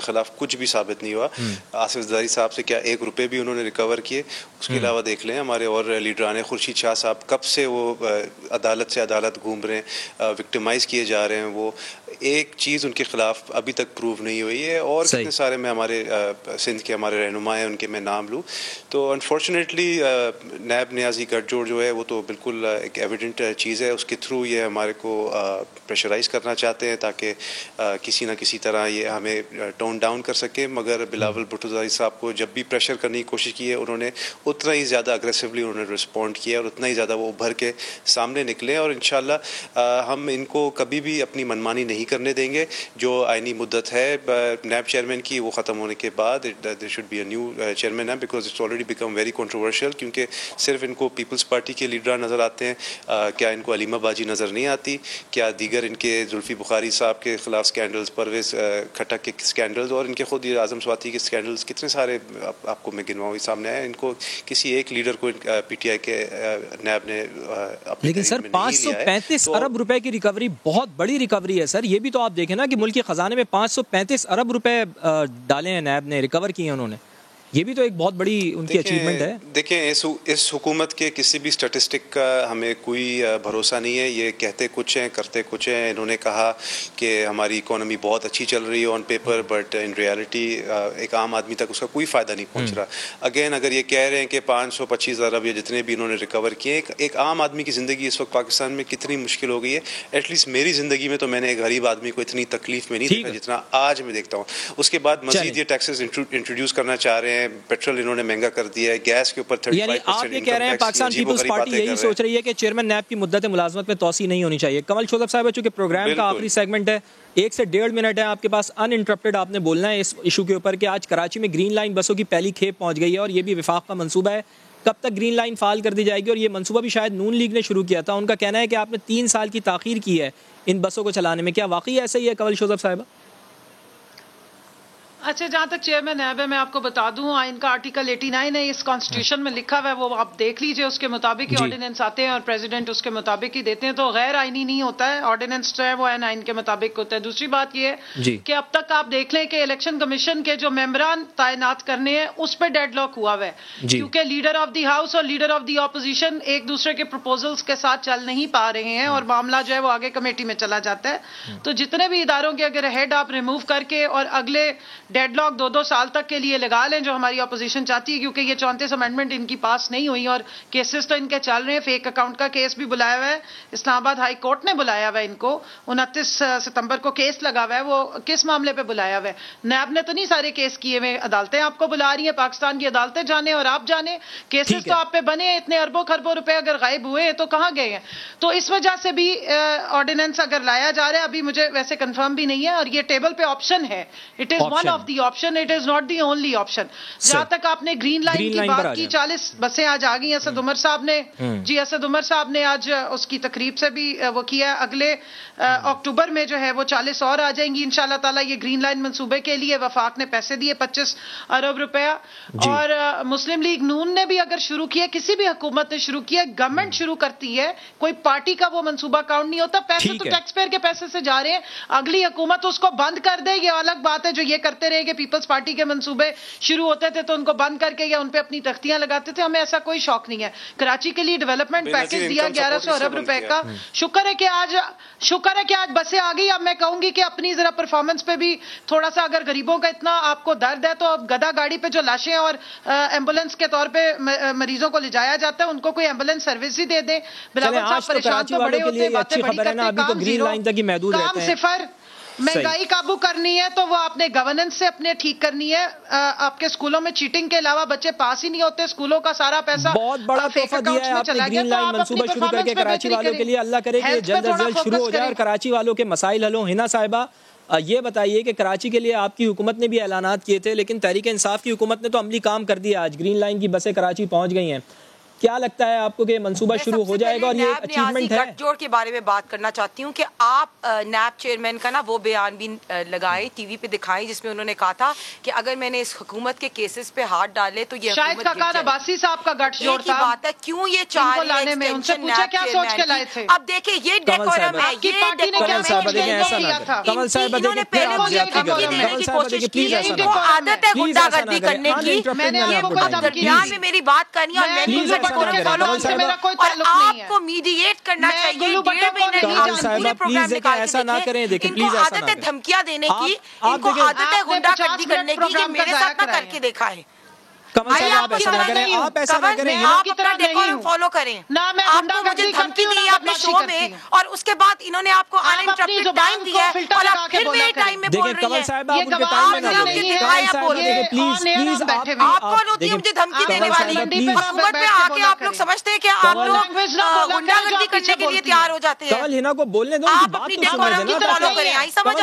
S4: خلاف کچھ بھی ثابت نہیں ہوا. آصف زرداری صاحب سے کیا 1 روپے بھی انہوں نے ریکور کیے؟ اس کے علاوہ دیکھ لیں ہمارے اور لیڈران ہیں, خورشید شاہ صاحب کب سے وہ عدالت سے عدالت گھوم رہے ہیں, وکٹمائز کیے جا رہے ہیں. وہ ایک چیز ان کے خلاف ابھی تک پروو نہیں ہوئی ہے. اور کتنے سارے میں ہمارے سندھ کے ہمارے رہنما ہیں, ان کے میں نام لوں تو انفارچونیٹلی نیب نیازی گٹھ جوڑ جو ہے وہ تو بالکل ایک ایویڈنٹ چیز ہے. اس کے تھرو یہ ہمارے کو پریشرائز کرنا چاہتے ہیں تاکہ کسی نہ کسی طرح یہ ہمیں ٹون ڈاؤن کر سکے. مگر بلاول بھٹو زئی صاحب کو جب بھی پریشر کرنے کی کوشش کی ہے انہوں نے اتنا ہی زیادہ اگریسولی انہوں نے رسپونڈ کیا اور اتنا ہی زیادہ وہ ابھر کے سامنے نکلے. اور انشاءاللہ ہم ان کو کبھی بھی اپنی منمانی نہیں کرنے دیں گے. جو آئینی مدت ہے نیب چیئرمین کی وہ ختم ہونے کے بعد there should be a new chairman now because it's already become very controversial. کیونکہ صرف ان کو پیپلز پارٹی کے لیڈران نظر آتے ہیں, کیا ان کو علیمہ باجی نظر نہیں آتی؟ کیا دیگر ان کے زلفی بخاری صاحب کے خلاف سکینڈلز, پرویز کھٹک کے سکینڈلز اور ان کے خود یہ اعظم سواتی کے سکینڈلز کتنے سارے آپ کو میں گنواؤں سامنے آئے. ان کو کسی ایک لیڈر کو پی ٹی آئی کے نیب نے
S2: لیکن سر 535 ارب روپے کی ریکوری بہت بڑی ریکوری ہے سر. یہ بھی تو آپ دیکھیں نا کہ ملک کے خزانے میں 535 ارب روپے ڈالے ہیں نیب نے, ریکور کیے ہیں انہوں نے. یہ بھی تو ایک بہت بڑی ان کی اچیومنٹ ہے.
S4: دیکھیں اس حکومت کے کسی بھی اسٹیٹسٹک کا ہمیں کوئی بھروسہ نہیں ہے. یہ کہتے کچھ ہیں کرتے کچھ ہیں. انہوں نے کہا کہ ہماری اکانومی بہت اچھی چل رہی ہے on paper, but in reality ایک عام آدمی تک اس کا کوئی فائدہ نہیں پہنچ رہا. اگین اگر یہ کہہ رہے ہیں کہ 525 ارب یا جتنے بھی انہوں نے ریکور کیے, ایک عام آدمی کی زندگی اس وقت پاکستان میں کتنی مشکل ہو گئی ہے. ایٹ لیسٹ میری زندگی میں تو میں نے ایک غریب آدمی کو اتنی تکلیف میں نہیں دیکھا جتنا آج میں دیکھتا ہوں. اس کے بعد مزید یہ ٹیکسز انٹروڈیوس کرنا چاہ رہے ہیں. پیٹرول انہوں نے مہنگا کر دیا ہے, گیس کے اوپر 35%.
S2: یعنی آپ یہ کہہ رہے ہیں پاکستان پیپلز پارٹی یہی سوچ رہی ہے کہ چیئرمین نیب کی مدت ملازمت میں توسیع نہیں ہونی چاہیے. کمل شوذب صاحب, چونکہ پروگرام کا آخری سیگمنٹ ہے, 1 سے 1.5 منٹ ہے آپ کے پاس ان انٹرپٹڈ, آپ نے بولنا ہے اس ایشو کے اوپر کہ آج کراچی میں گرین لائن بسوں کی پہلی کھیپ پہنچ گئی ہے اور یہ بھی وفاق کا منصوبہ ہے. کب تک گرین لائن فعال کر دی جائے گی؟ اور یہ منصوبہ بھی شاید نون لیگ نے شروع کیا تھا. ان کا کہنا ہے کہ آپ نے 3 سال کی تاخیر کی ہے ان بسوں کو چلانے میں. کیا واقعی ایسا ہی ہے کمل شوذب صاحبہ؟
S1: اچھا, جہاں تک چیئرمین نیب ہے میں آپ کو بتا دوں آئین کا آرٹیکل 89 ہے, اس کانسٹیٹیوشن میں لکھا ہوا ہے, وہ آپ دیکھ لیجئے. اس کے مطابق ہی آرڈیننس آتے ہیں اور پریزیڈنٹ اس کے مطابق ہی دیتے ہیں, تو غیر آئینی نہیں ہوتا ہے. آرڈیننس جو ہے وہ آئین کے مطابق ہوتا ہے. دوسری بات یہ ہے کہ اب تک آپ دیکھ لیں کہ الیکشن کمیشن کے جو ممبران تعینات کرنے ہیں اس پہ ڈیڈ لاک ہوا ہوا ہے, کیونکہ لیڈر آف دی ہاؤس اور لیڈر آف دی اپوزیشن ایک دوسرے کے پروپوزلز کے ساتھ چل نہیں پا رہے ہیں اور معاملہ جو ہے وہ آگے کمیٹی میں چلا جاتا ہے. تو جتنے بھی اداروں کے اگر ہیڈ آپ ریموو کر کے اور اگلے ڈیڈ لاک 2 سال تک کے لیے لگا لیں جو ہماری اپوزیشن چاہتی ہے, کیونکہ یہ 34 امینڈمنٹ ان کی پاس نہیں ہوئی اور کیسز تو ان کے چل رہے ہیں. فیک اکاؤنٹ کا کیس بھی بلایا ہوا ہے, اسلام آباد ہائی کورٹ نے بلایا ہوا ہے ان کو, 29 ستمبر کو کیس لگا ہوا ہے. وہ کس معاملے پہ بلایا ہوا ہے؟ نیب نے تو نہیں سارے کیس کیے ہوئے, عدالتیں آپ کو بلا رہی ہیں, پاکستان کی عدالتیں جانے اور آپ جانے. کیسز تو آپ پہ بنے, اتنے اربوں خربوں روپے اگر غائب ہوئے تو کہاں گئے ہیں؟ تو اس وجہ سے بھی آرڈیننس اگر لایا جا رہا ہے, ابھی مجھے ویسے کنفرم بھی نہیں ہے اور یہ ٹیبل پہ آپشن ہے, it is one of of the option, it is not the only option. جہاں تک آپ نے گرین لائن کی بات کی, 40 بسیں آج آ گئی. اسد عمر صاحب نے اسد عمر صاحب نے آج اس کی تقریب سے بھی وہ کیا. اگلے اکتوبر میں جو ہے وہ 40 اور آ جائیں گی انشاءاللہ تعالیٰ. یہ گرین لائن منصوبے کے لیے وفاق نے پیسے دیے 25 ارب روپیہ. اور مسلم لیگ نون نے بھی اگر شروع کیا, کسی بھی حکومت نے شروع کیا, گورنمنٹ شروع کرتی ہے, کوئی پارٹی کا وہ منصوبہ اکاؤنٹ نہیں ہوتا. پیسے تو ٹیکس پیئر کے پیسے سے جا رہے ہیں. اگلی حکومت اس کو بند کر دے, یہ الگ بات ہے. جو یہ کرتے رہے کہ پیپلز پارٹی کے منصوبے شروع ہوتے تھے تو ان کو بند کر کے یا ان پہ اپنی تختیاں لگاتے تھے. ہمیں ایسا کوئی شوق نہیں ہے. کراچی کے لیے ڈیولپمنٹ پیکج دیا 1100 ارب روپے کا. شکر ہے کہ آج بسیں آ گئی. اب میں کہوں گی کہ اپنی ذرا پرفارمنس پہ بھی تھوڑا سا, اگر غریبوں کا اتنا آپ کو درد ہے تو اب گدا گاڑی پہ جو لاشیں اور ایمبولینس کے طور پہ مریضوں کو لے جایا جاتا ہے, ان کو کوئی ایمبولینس سروس ہی دے دیں. بلاول صاحب پریشان تو بڑے ہوتے, باتیں بڑی کرتے, کام صفر. مہنگائی قابو کرنی ہے تو وہ آپ نے گورننس سے اپنے ٹھیک کرنی ہے. آپ کے اسکولوں میں چیٹنگ کے علاوہ بچے پاس ہی نہیں ہوتے. اسکولوں کا سارا پیسہ
S2: بہت بڑا تحفہ دیا ہے آپ نے گرین لائن منصوبہ شروع کر کے کراچی والوں کے لیے. اللہ کرے کہ جلد از جلد شروع ہو جائے اور کراچی والوں کے مسائل حل ہوں. ہنا صاحبہ, یہ بتائیے کہ کراچی کے لیے آپ کی حکومت نے بھی اعلانات کیے تھے, لیکن تحریک انصاف کی حکومت نے تو عملی کام کر دیا. آج گرین لائن کی بسیں کراچی پہنچ گئی ہیں. کیا لگتا ہے آپ کو کہ منصوبہ شروع ہو جائے گا اور یہ اچیومنٹ ہے؟
S3: گٹھ جوڑ کے بارے میں بات کرنا چاہتی ہوں کہ آپ نیب چیئرمین کا نا وہ بیان بھی لگائے, ٹی وی پہ دکھائیں, جس میں انہوں نے کہا تھا کہ اگر میں نے اس حکومت کے کیسز پہ ہاتھ ڈالے تو یہ
S1: شاید کاکان عباسی صاحب کا گٹھ جوڑ تھا.
S3: بات ہے کیوں یہ چاہ
S1: لانے میں, ان سے پوچھا کیا سوچ کے لائے تھے.
S3: اب دیکھیں یہ ڈیکورم ہے, یہ
S2: کمل صاحب
S3: انہوں نے پہلے مجھے دھمکی دینے کی کوشش کی ہے. وہ عادت ہے غنڈہ گردی کرنے کی. درمیان میں میری بات کرنی اور میں اور آپ کو میڈیٹ کرنا چاہیے. 1.5 مہینے پروگرام نکال کے دیکھیں. ان کو عادت ہے دھمکیاں دینے کی, ان کو عادت ہے غنڈہ گردی کرنے کی. یہ میرے ساتھ نہ کر کے دیکھا ہے. آپ اپنا ڈیکورم فالو کریں. آپ کو مجھے دھمکی دی ہے اپنے شو میں, اور اس کے بعد انہوں نے آپ کو انٹرپٹڈ ٹائم دیا ہے اور آپ پھر میرے ٹائم میں بول رہی ہیں. آپ کون ہوتی ہے مجھے دھمکی دینے والی؟ حکومت میں آ کے آپ لوگ سمجھتے ہیں کہ آپ لوگ غنڈہ گردی کرنے کے لیے تیار ہو جاتے ہیں. آپ اپنی ڈیکورم کی فالو کریں. آئی سمجھ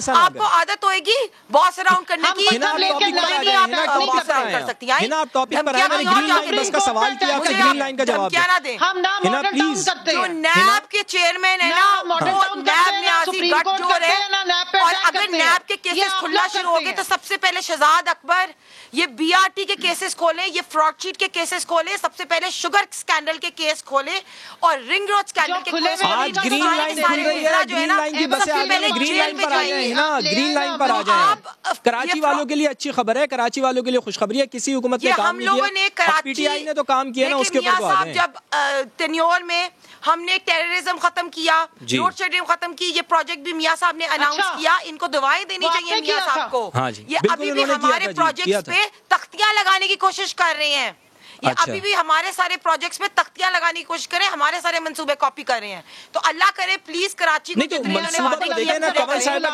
S3: آپ کو عادت ہوئے گی باس اراؤنڈ کرنے کی, آپ باس اراؤنڈ کر سکتے.
S2: آپ ٹاپک پر آئے, میں نے گرین لائن بس کا سوال کیا, آپ کا گرین لائن کا جواب دیں.
S1: ہنا پلیز,
S3: جو نیب کے چیئرمین ہے نا, وہ نیب نیازی گٹھ جوڑ ہے. اور اگر نیب کے کیسز کھلنا شروع ہو گئے تو سب سے پہلے شہزاد اکبر یہ بی آر ٹی کے کیسز کھولیں, یہ فراڈ شیٹ کے کیسز کھولیں, سب سے پہلے شوگر اسکینڈل کے کیس کھولیں اور رنگ روڈ اسکینڈل کے کیس.
S2: آج گرین لائن کھل رہی ہے, گرین لائن کی بسیں آ گئی, گرین لائن پر آ جائیں نا, گرین لائن پر آ جائیں. کراچی والوں کے لیے اچھی خبر ہے, کراچی والوں کے لیے خوشخبری ہے. کسی حکومت نے کام نہیں کیا, پی ٹی آئی نے تو کام کیا نا, اس کے اوپر تو آ جائیں.
S3: جب ٹینیور میں ہم نے ٹیررزم ختم کیا, لوڈ شیڈنگ ختم کی, یہ پروجیکٹ بھی میاں صاحب نے اناؤنس کیا. ان کو دعائیں دینی چاہیے میاں صاحب کو. یہ ابھی بھی ہمارے پروجیکٹس پہ تختیاں لگانے کی کوشش کر رہے ہیں. یہ ابھی بھی ہمارے سارے پروجیکٹس میں تختیاں لگانے کی کوشش کریں, ہمارے سارے منصوبے کاپی کر رہے ہیں. تو اللہ کرے پلیز کراچی کو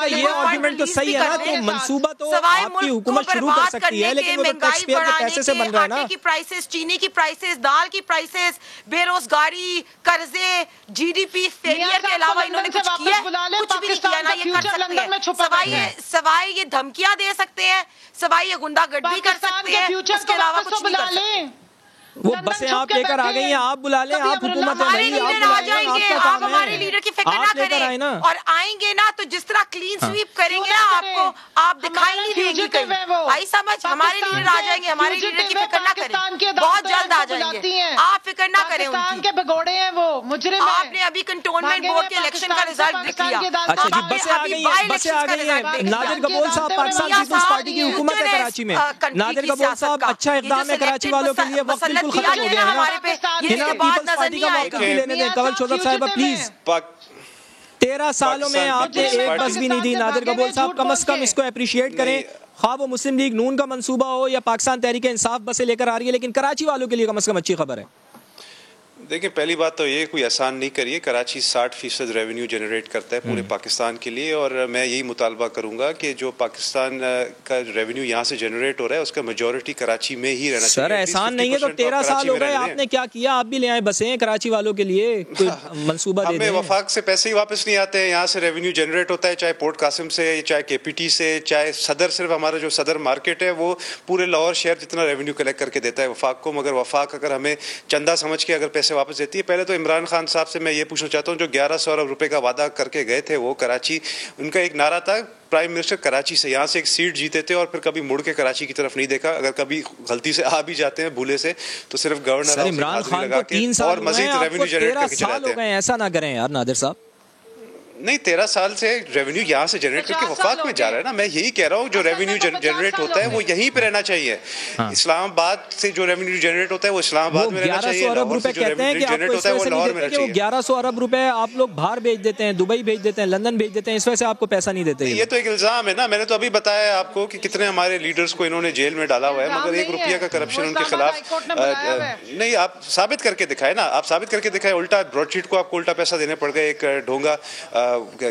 S2: یہ آرگومنٹ تو صحیح ہے نا, تو منصوبہ تو آپ کی حکومت شروع کر سکتی ہے, لیکن وہ ٹیکس پیئر کے پیسے سے بن رہا ہے نا.
S3: آٹے کی پرائسز, چینی کی پرائسز, دال کی پرائسز, بے روزگاری, قرضے, جی ڈی پی فیلئر کے علاوہ انہوں نے کچھ کیا؟ کچھ بھی نہیں کیا نا. یہ کر سکتے ہیں سوائے یہ دھمکیاں دے سکتے ہیں, سوائے یہ غنڈہ گردی کر سکتے ہیں, اس کے علاوہ کچھ نہیں کر سکتے.
S2: وہ بسیں آپ لے کر آ گئی ہیں, آپ بلا لیں, آپ حکومت
S3: ہمارے لیڈر آ جائیں گے, آپ ہمارے لیڈر کی فکر نہ کریں. اور آئیں گے نا تو جس طرح کلین سویپ کریں گے نا آپ کو, آپ دکھائی نہیں دیں گی کہیں. آئی سمجھ, ہمارے لیڈر آ جائیں گے, ہمارے لیڈر کی فکر نہ کریں, بہت جلد آ جائیں گے, آپ فکر نہ کریں. ان
S1: کے بگوڑے ہیں وہ مجرم.
S3: آپ نے ابھی کنٹونمنٹ بورڈ کے الیکشن کا رزلٹ بھی کیا.
S2: اچھا جی, بسیں آ گئی ہیں, بسیں آ گئی ہیں. نادر قبول صاحب پاکستان پیپلز پارٹی کی حکومت ہے کراچی میں. نادر قبول صاحب اچھا اقدام ہے کراچی والوں کے لیے, وقت بالکل ختم ہو گیا ہے. 13 سالوں میں آپ نے ایک بس بھی نہیں دی. نادر قبول صاحب کم از کم اس کو اپریشیٹ کریں. خواہ وہ مسلم لیگ نون کا منصوبہ ہو یا پاکستان تحریک انصاف بسیں لے کر آ رہی ہے, لیکن کراچی والوں کے لیے کم از کم اچھی خبر ہے.
S4: دیکھیں پہلی بات تو یہ کوئی آسان نہیں کریے. کراچی 60% ریونیو جنریٹ کرتا ہے پورے پاکستان کے لیے, اور میں یہی مطالبہ کروں گا کہ جو پاکستان کا ریونیو یہاں سے جنریٹ ہو رہا ہے اس کا میجورٹی کراچی میں ہی رہنا چاہیے.
S2: سر احسان نہیں ہے تو 13 سال ہو گئے, آپ نے کیا کیا؟ آپ بھی لے آئے بسیں کراچی والوں کے لیے, کوئی منصوبہ دے دیں.
S4: ہمیں وفاق سے پیسے ہی واپس نہیں آتے ہیں. یہاں سے ریونیو جنریٹ ہوتا ہے چاہے پورٹ قاسم سے, چاہے کے پی ٹی سے, چاہے صدر, صرف ہمارا جو صدر مارکیٹ ہے وہ پورے لاہور شہر جتنا ریونیو کلیکٹ کر کے دیتا ہے وفاق کو. مگر وفاق اگر ہمیں چندہ سمجھ کے اگر پیسے واپس دیتی ہے. پہلے تو عمران خان صاحب سے میں یہ پوچھنا چاہتا ہوں, جو 1100 ارب روپے کا وعدہ کر کے گئے تھے وہ کراچی, ان کا ایک نعرہ تھا پرائم منسٹر کراچی سے, یہاں سے ایک سیٹ جیتے تھے اور پھر کبھی مڑ کے کراچی کی طرف نہیں دیکھا. اگر کبھی غلطی سے آ بھی جاتے ہیں بھولے سے تو صرف گورنر
S2: عمران خان کو 3 سال
S4: اور مزید ریونیو جنریٹ کر کے چلاتے ہیں.
S2: ایسا نہ کریں یار نادر صاحب.
S4: نہیں 13 سال سے ریونیو یہاں سے جنریٹ کر کے وفاق میں جا رہا ہے نا. میں یہی کہہ رہا ہوں جو ریونیو جنریٹ ہوتا ہے وہ یہیں پہ رہنا چاہیے. اسلام آباد سے جو ریونیو جنریٹ ہوتا ہے وہ اسلام آباد میں رہنا چاہیے.
S2: 1100 ارب روپے کہتے ہیں کہ آپ کو اس وجہ سے نہیں دیتے کہ وہ 1100 ارب روپے آپ لوگ باہر بھیج دیتے ہیں, دبئی بھیج دیتے ہیں, لندن بھیج دیتے ہیں, اس وجہ سے آپ کو پیسہ نہیں دیتے.
S4: یہ تو ایک الزام ہے نا. میں نے تو ابھی بتایا آپ کو کہ کتنے ہمارے لیڈرز کو انہوں نے جیل میں ڈالا ہوا ہے مگر 1 روپیہ کا کرپشن ان کے خلاف نہیں. آپ ثابت کر کے دکھائے نا, آپ ثابت کر کے دکھائے. الٹا براڈ شیٹ کو آپ کو الٹا پیسہ دینے پڑ گئے. ایک ڈھونگا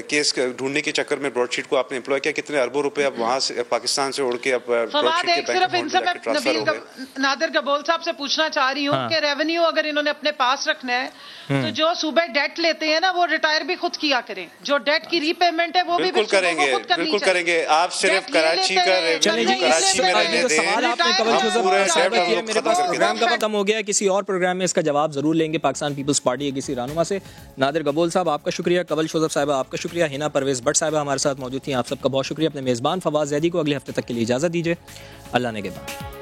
S4: کیس ڈھونڈنے کے چکر میں براڈ شیٹ کو آپ نے امپلوائے کیا, کتنے اربوں روپے اب وہاں سے پاکستان سے اڑ کے اب براڈ شیٹ کے بینک اکاؤنٹ میں ٹرانسفر ہو گئے.
S1: نادر گبول صاحب سے پوچھنا چاہ رہی ہوں کہ ریونیو اگر انہوں نے اپنے پاس رکھنا ہے تو جو صوبہ ڈیٹ لیتے ہیں نا وہ ریٹائر بھی خود کیا کریں. جو ڈیٹ کی ری پیمنٹ ہے وہ بھی
S4: بالکل کریں گے, بالکل کریں گے. آپ صرف کراچی کا ریونیو کراچی میں رہنے دیں.
S2: سوال آپ نے قبل شوزب میرے پاس پروگرام کا ختم ہو گیا, کسی اور پروگرام میں اس کا جواب ضرور لیں گے پاکستان پیپلز پارٹی کے کسی رہنما سے. نادر گبول صاحب آپ کا شکریہ, قبل شوزب صاحبہ آپ کا شکریہ, ہینا پرویز بٹ صاحبہ ہمارے ساتھ موجود تھیں, آپ سب کا بہت شکریہ. اپنے میزبان فواز زیدی کو اگلے ہفتے تک کے لیے اجازت دیجیے. اللہ نے کے بعد.